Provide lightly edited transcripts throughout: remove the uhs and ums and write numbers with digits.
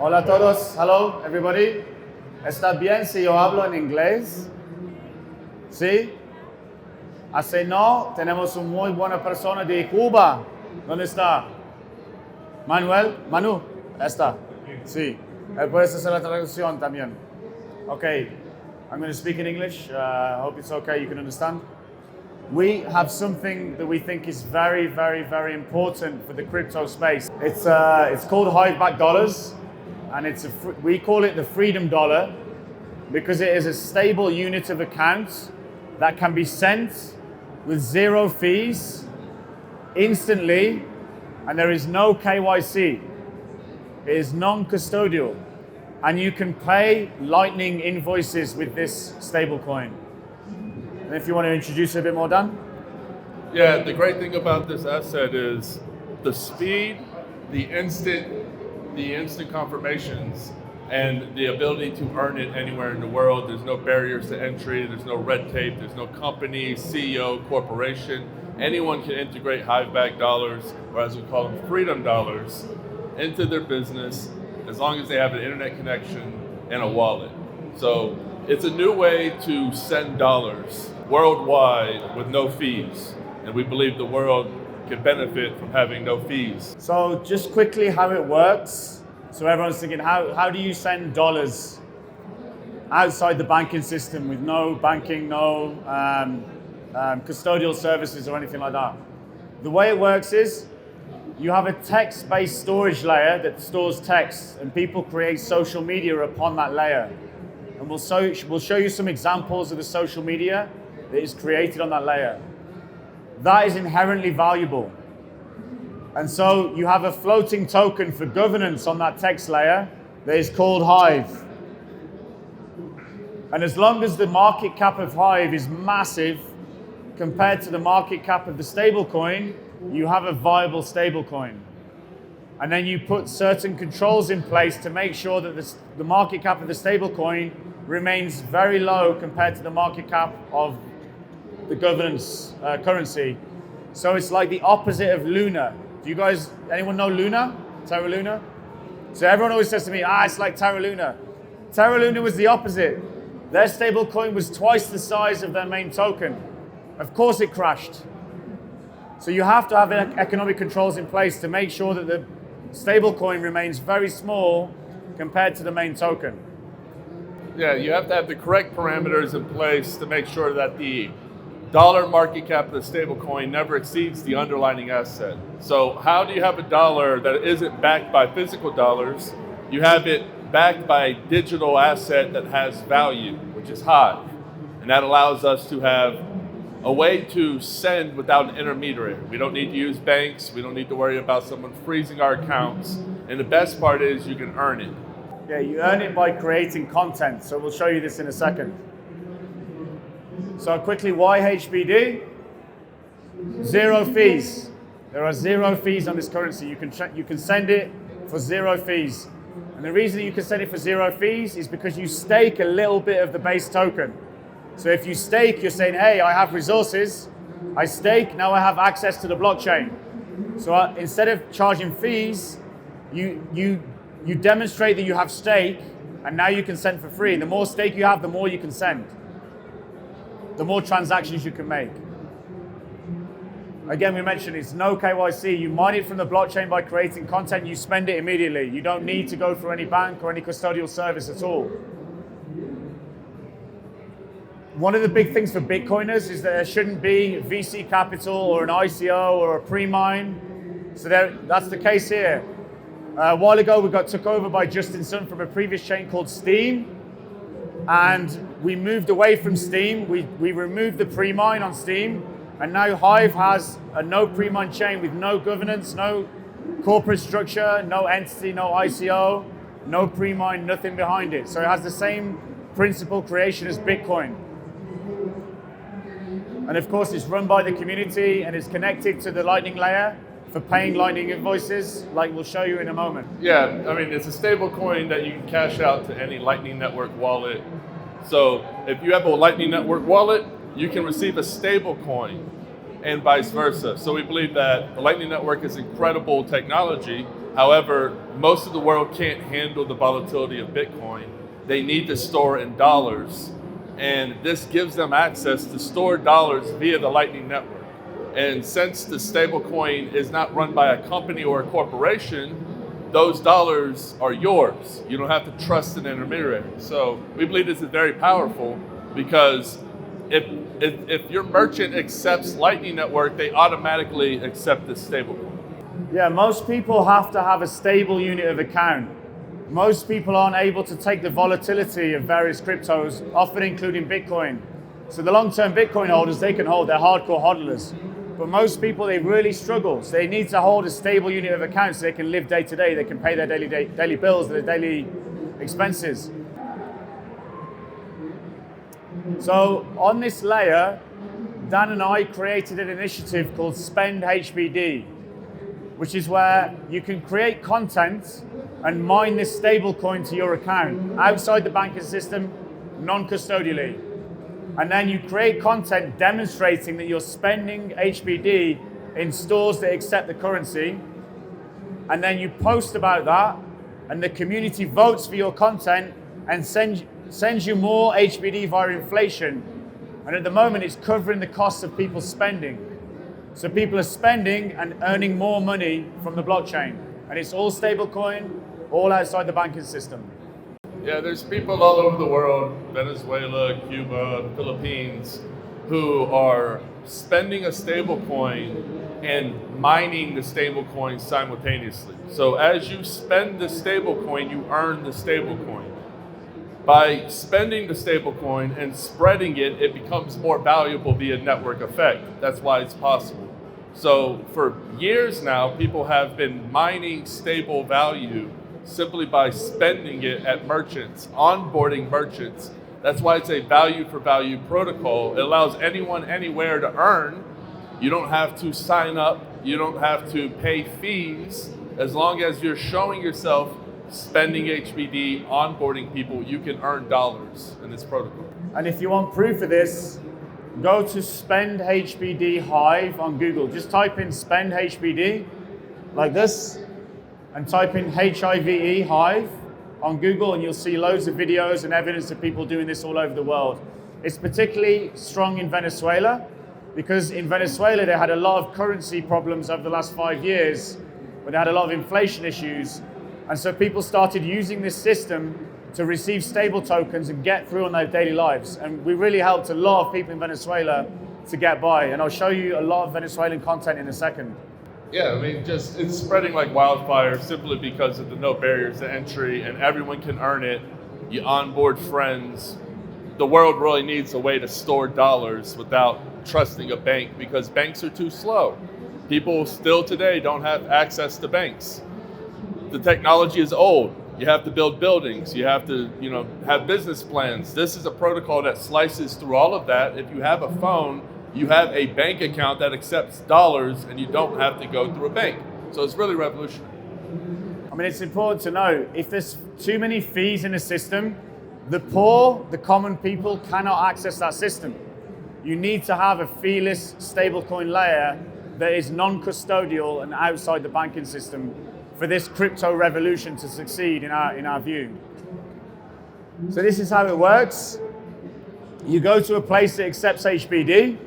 Hola a todos. Hello, everybody. ¿Está bien si yo hablo en inglés? ¿Sí? Hace no, tenemos una muy buena persona de Cuba. ¿Dónde está? Manuel, Manu, está. Sí. Él puede hacer la traducción también. Okay. I'm going to speak in English. I hope it's okay. You can understand. We have something that we think is very, very, very important for the crypto space. It's called Hive-backed dollars, and we call it the freedom dollar because it is a stable unit of account that can be sent with zero fees instantly, and there is no KYC. It is non-custodial, and you can pay Lightning invoices with this stablecoin. And if you want to introduce it a bit more, Dan? Yeah, the great thing about this asset is the speed, the instant confirmations, and the ability to earn it anywhere in the world. There's no barriers to entry, there's no red tape, there's no company, CEO, corporation. Anyone can integrate Hive-backed dollars, or as we call them, freedom dollars, into their business as long as they have an internet connection and a wallet. So it's a new way to send dollars worldwide with no fees. And we believe the world can benefit from having no fees. So just quickly how it works. So everyone's thinking, how do you send dollars outside the banking system with no banking, no custodial services or anything like that? The way it works is you have a text-based storage layer that stores text, and people create social media upon that layer. And we'll show you some examples of the social media that is created on that layer. That is inherently valuable. And so you have a floating token for governance on that text layer that is called Hive. And as long as the market cap of Hive is massive compared to the market cap of the stablecoin, you have a viable stablecoin. And then you put certain controls in place to make sure that the market cap of the stablecoin remains very low compared to the market cap of the governance currency. So it's like the opposite of Luna. Do you guys, anyone know Luna? Terra Luna? So everyone always says to me, it's like Terra Luna. Terra Luna was the opposite. Their stablecoin was twice the size of their main token. Of course it crashed. So you have to have economic controls in place to make sure that the stablecoin remains very small compared to the main token. Yeah, you have to have the correct parameters in place to make sure that the dollar market cap of the stablecoin never exceeds the underlying asset. So how do you have a dollar that isn't backed by physical dollars? You have it backed by a digital asset that has value, which is Hive. And that allows us to have a way to send without an intermediary. We don't need to use banks. We don't need to worry about someone freezing our accounts. And the best part is you can earn it. Yeah, you earn it by creating content. So we'll show you this in a second. So quickly, why HBD? Zero fees. There are zero fees on this currency. You can send it for zero fees. And the reason you can send it for zero fees is because you stake a little bit of the base token. So if you stake, you're saying, hey, I have resources. I stake, now I have access to the blockchain. So instead of charging fees, you demonstrate that you have stake, and now you can send for free. The more stake you have, the more you can send. The more transactions you can make. Again, we mentioned it's no KYC. You mine it from the blockchain by creating content, you spend it immediately. You don't need to go through any bank or any custodial service at all. One of the big things for Bitcoiners is that there shouldn't be VC capital or an ICO or a pre-mine. So that's the case here. A while ago, we got took over by Justin Sun from a previous chain called Steam. And we moved away from Steam. We removed the pre-mine on Steam. And now Hive has a no pre-mine chain with no governance, no corporate structure, no entity, no ICO, no pre-mine, nothing behind it. So it has the same principal creation as Bitcoin. And of course, it's run by the community and it's connected to the Lightning layer for paying Lightning invoices, like we'll show you in a moment. Yeah, I mean, it's a stable coin that you can cash out to any Lightning Network wallet. So if you have a Lightning Network wallet, you can receive a stable coin and vice versa. So we believe that the Lightning Network is incredible technology. However, most of the world can't handle the volatility of Bitcoin. They need to store in dollars, and this gives them access to store dollars via the Lightning Network. And since the stablecoin is not run by a company or a corporation, those dollars are yours. You don't have to trust an intermediary. So we believe this is very powerful because if your merchant accepts Lightning Network, they automatically accept this stablecoin. Yeah, most people have to have a stable unit of account. Most people aren't able to take the volatility of various cryptos, often including Bitcoin. So the long-term Bitcoin holders, they can hold, they're hardcore hodlers. But most people, they really struggle. So they need to hold a stable unit of account so they can live day to day. They can pay their daily bills, their daily expenses. So on this layer, Dan and I created an initiative called SpendHBD, which is where you can create content and mine this stable coin to your account outside the banking system, non-custodially. And then you create content demonstrating that you're spending HBD in stores that accept the currency. And then you post about that, and the community votes for your content and sends you more HBD via inflation. And at the moment, it's covering the cost of people spending. So people are spending and earning more money from the blockchain. And it's all stablecoin, all outside the banking system. Yeah, there's people all over the world, Venezuela, Cuba, Philippines, who are spending a stable coin and mining the stable coin simultaneously. So as you spend the stable coin, you earn the stable coin. By spending the stable coin and spreading it, it becomes more valuable via network effect. That's why it's possible. So for years now, people have been mining stable value simply by spending it at merchants, onboarding merchants. That's why it's a value for value protocol. It allows anyone anywhere to earn. You don't have to sign up. You don't have to pay fees. As long as you're showing yourself spending HBD, onboarding people, you can earn dollars in this protocol. And if you want proof of this, go to SpendHBD Hive on Google. Just type in SpendHBD like this, and type in HIVE Hive on Google, and you'll see loads of videos and evidence of people doing this all over the world. It's particularly strong in Venezuela, because in Venezuela they had a lot of currency problems over the last 5 years, where they had a lot of inflation issues. And so people started using this system to receive stable tokens and get through on their daily lives. And we really helped a lot of people in Venezuela to get by. And I'll show you a lot of Venezuelan content in a second. Yeah, I mean, just it's spreading like wildfire simply because of the no barriers to entry, and everyone can earn it. You onboard friends. The world really needs a way to store dollars without trusting a bank, because banks are too slow. People still today don't have access to banks. The technology is old. You have to build buildings. You have to, have business plans. This is a protocol that slices through all of that. If you have a phone, you have a bank account that accepts dollars, and you don't have to go through a bank. So it's really revolutionary. I mean, it's important to know, if there's too many fees in the system, the poor, the common people cannot access that system. You need to have a feeless stablecoin layer that is non-custodial and outside the banking system for this crypto revolution to succeed in our view. So this is how it works. You go to a place that accepts HBD,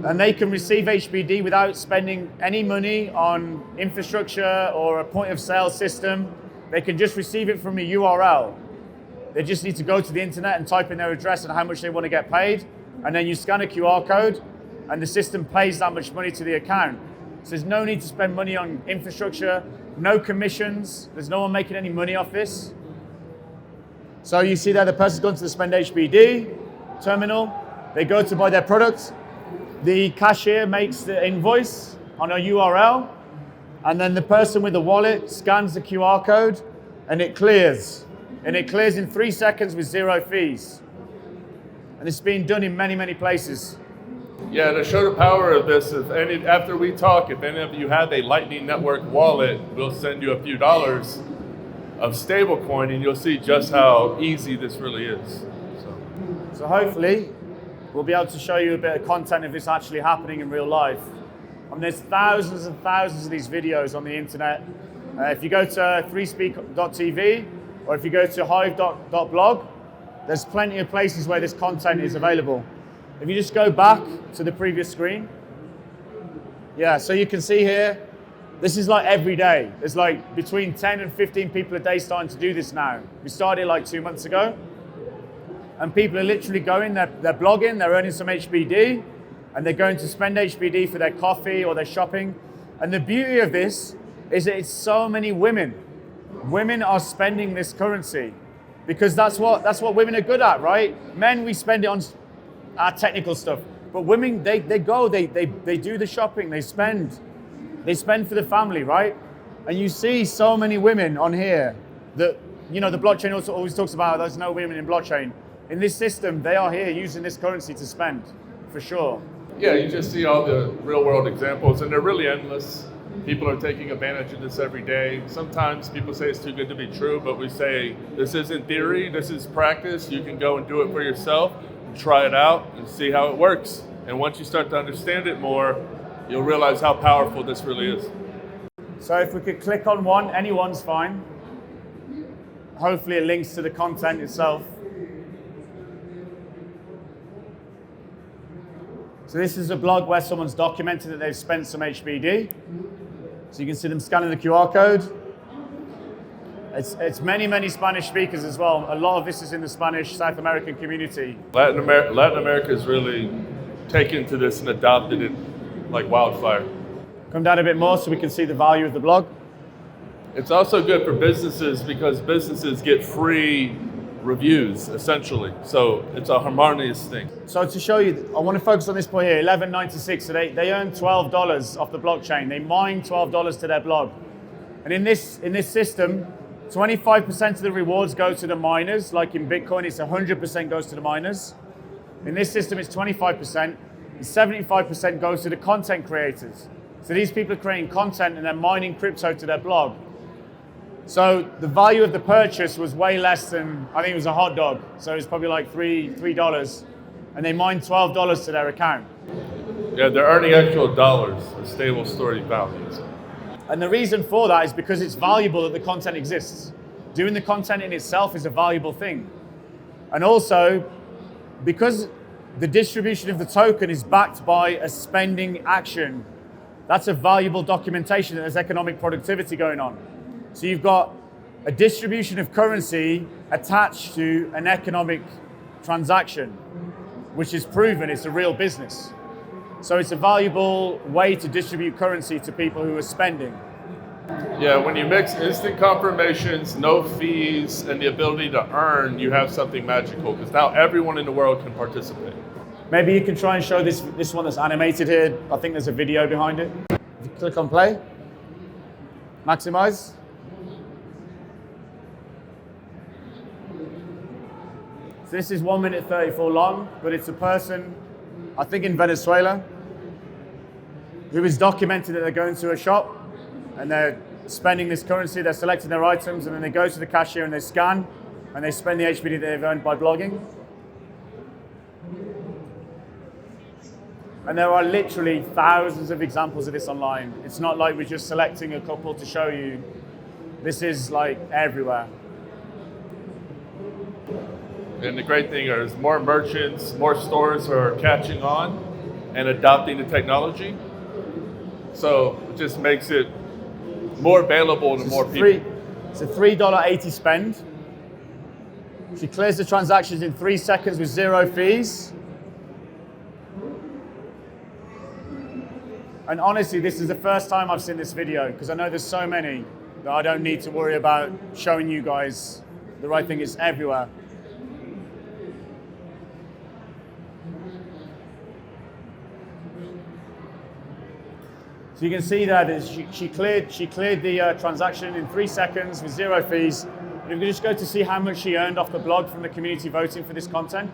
and they can receive HBD without spending any money on infrastructure or a point of sale system. They can just receive it from a URL. They just need to go to the internet and type in their address and how much they want to get paid. And then you scan a QR code, and the system pays that much money to the account. So there's no need to spend money on infrastructure, no commissions. There's no one making any money off this. So you see there, the person's gone to the SpendHBD terminal. They go to buy their product. The cashier makes the invoice on a URL, and then the person with the wallet scans the QR code, and it clears. And it clears in 3 seconds with 0 fees. And it's being done in many, many places. Yeah, to show the power of this, after we talk, if any of you have a Lightning Network wallet, we'll send you a few dollars of stablecoin, and you'll see just how easy this really is. So hopefully, we'll be able to show you a bit of content of this actually happening in real life. And there's thousands and thousands of these videos on the internet. If you go to 3speak.tv or if you go to hive.blog, there's plenty of places where this content is available. If you just go back to the previous screen, yeah, so you can see here, this is like every day. There's like between 10 and 15 people a day starting to do this now. We started like 2 months ago. And people are literally going, they're blogging, they're earning some HBD, and they're going to spend HBD for their coffee or their shopping. And the beauty of this is that it's so many women. Women are spending this currency because that's what women are good at, right? Men, we spend it on our technical stuff. But women, they do the shopping, they spend for the family, right? And you see so many women on here that, you know, the blockchain also always talks about there's no women in blockchain. In this system, they are here using this currency to spend, for sure. Yeah, you just see all the real world examples and they're really endless. People are taking advantage of this every day. Sometimes people say it's too good to be true, but we say this isn't theory, this is practice. You can go and do it for yourself, and try it out and see how it works. And once you start to understand it more, you'll realize how powerful this really is. So if we could click on one, anyone's fine. Hopefully it links to the content itself. So this is a blog where someone's documented that they've spent some HBD. So you can see them scanning the QR code. It's many Spanish speakers as well. A lot of this is in the Spanish South American community. Latin America is really taken to this and adopted it like wildfire. Come down a bit more so we can see the value of the blog. It's also good for businesses because businesses get free reviews, essentially. So it's a harmonious thing. So to show you, I want to focus on this point here, 1196. So they earn $12 off the blockchain. They mine $12 to their blog. And in this system, 25% of the rewards go to the miners. Like in Bitcoin, it's 100% goes to the miners. In this system, it's 25%. And 75% goes to the content creators. So these people are creating content and they're mining crypto to their blog. So the value of the purchase was way less than, I think it was a hot dog. So it was probably like $3. And they mined $12 to their account. Yeah, they're earning actual dollars, stable stored values. And the reason for that is because it's valuable that the content exists. Doing the content in itself is a valuable thing. And also, because the distribution of the token is backed by a spending action, that's a valuable documentation that there's economic productivity going on. So you've got a distribution of currency attached to an economic transaction, which is proven it's a real business. So it's a valuable way to distribute currency to people who are spending. Yeah, when you mix instant confirmations, no fees, and the ability to earn, you have something magical because now everyone in the world can participate. Maybe you can try and show this one that's animated here. I think there's a video behind it. If you click on play, maximize. So this is 1 minute 34 long, but it's a person, I think in Venezuela, who is documented that they're going to a shop and they're spending this currency, they're selecting their items, and then they go to the cashier and they scan and they spend the HBD that they've earned by blogging. And there are literally thousands of examples of this online. It's not like we're just selecting a couple to show you. This is like everywhere. And the great thing is more merchants, more stores are catching on and adopting the technology. So it just makes it more available to more people. It's a $3.80 spend. She clears the transactions in 3 seconds with 0 fees. And honestly, this is the first time I've seen this video because I know there's so many that I don't need to worry about showing you guys the right thing. It's everywhere. So you can see there that she cleared the transaction in 3 seconds with 0 fees. And if we just go to see how much she earned off the blog from the community voting for this content.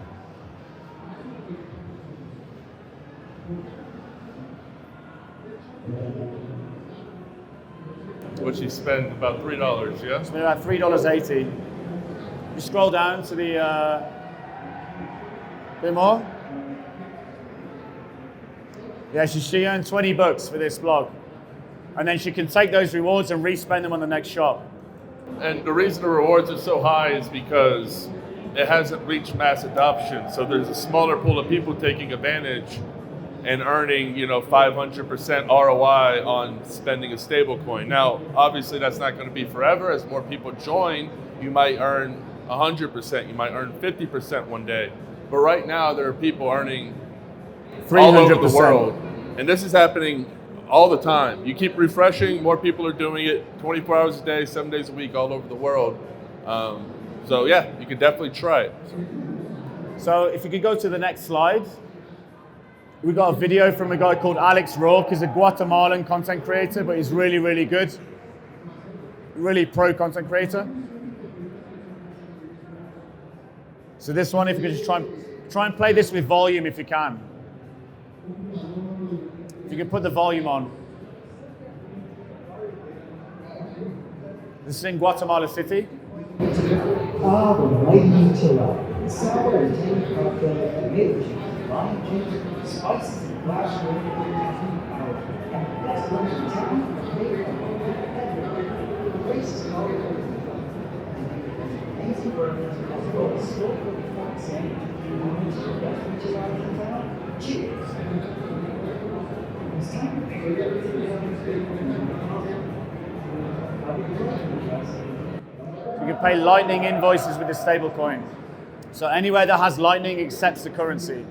What she spent about $3, yeah? Spent about $3.80. You scroll down to the bit more. Yeah, she earned 20 bucks for this blog. And then she can take those rewards and respend them on the next shop. And the reason the rewards are so high is because it hasn't reached mass adoption. So there's a smaller pool of people taking advantage and earning, 500% ROI on spending a stable coin. Now, obviously that's not going to be forever. As more people join, you might earn 100%, you might earn 50% one day. But right now there are people earning 300%. All over the world. And this is happening all the time. You keep refreshing, more people are doing it 24 hours a day, 7 days a week, all over the world. So yeah, you can definitely try it. So if you could go to the next slide. We got a video from a guy called Alex Rourke. He's a Guatemalan content creator, but he's really, really good. Really pro content creator. So this one, if you could just try and play this with volume if you can. If you can put the volume on. This is in Guatemala City. Spices and flash You can pay Lightning invoices with the stable coin. So anywhere that has Lightning accepts the currency.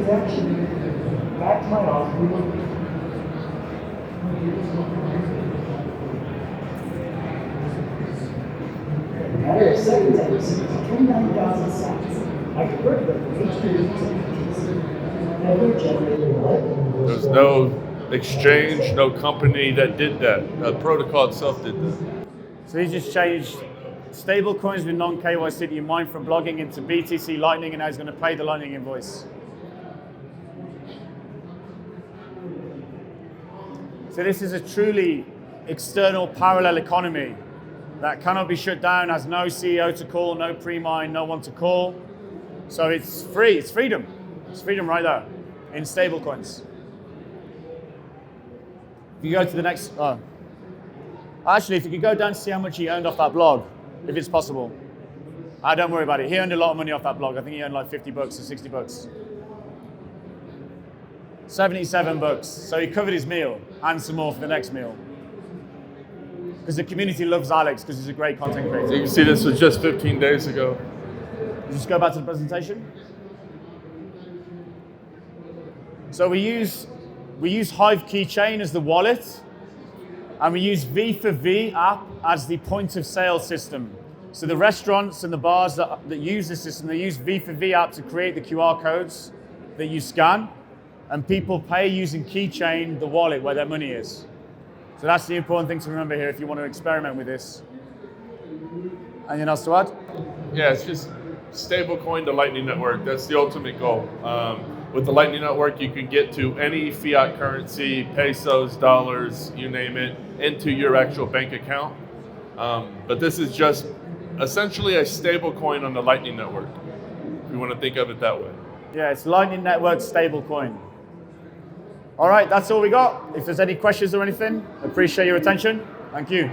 transaction back to my office. In a matter of seconds, I received 29,000 sats. I converted them from HBD to never generated Lightning. There's no exchange, no company that did that. The protocol itself did that. So he just changed stable coins with non-KYC that you mine from blogging into BTC Lightning, and now he's going to pay the Lightning invoice. So this is a truly external parallel economy that cannot be shut down, has no CEO to call, no pre-mine, no one to call. So it's free, it's freedom. It's freedom right there in stable coins. If you go to the next, actually, if you could go down to see how much he earned off that blog, if it's possible. Don't worry about it. He earned a lot of money off that blog. I think he earned like 50 bucks or 60 bucks. 77 bucks. So he covered his meal and some more for the next meal. Because the community loves Alex because he's a great content creator. You can see this was just 15 days ago. Just go back to the presentation. So we use Hive Keychain as the wallet, and we use V4V app as the point of sale system. So the restaurants and the bars that use this system, they use V4V app to create the QR codes that you scan, and people pay using Keychain, the wallet, where their money is. So that's the important thing to remember here if you want to experiment with this. Anything else to add? Yeah, it's just stablecoin to Lightning Network. That's the ultimate goal. With the Lightning Network, you can get to any fiat currency, pesos, dollars, you name it, into your actual bank account. But this is just essentially a stable coin on the Lightning Network, if you want to think of it that way. Yeah, it's Lightning Network stable coin. All right, that's all we got. If there's any questions or anything, appreciate your attention. Thank you.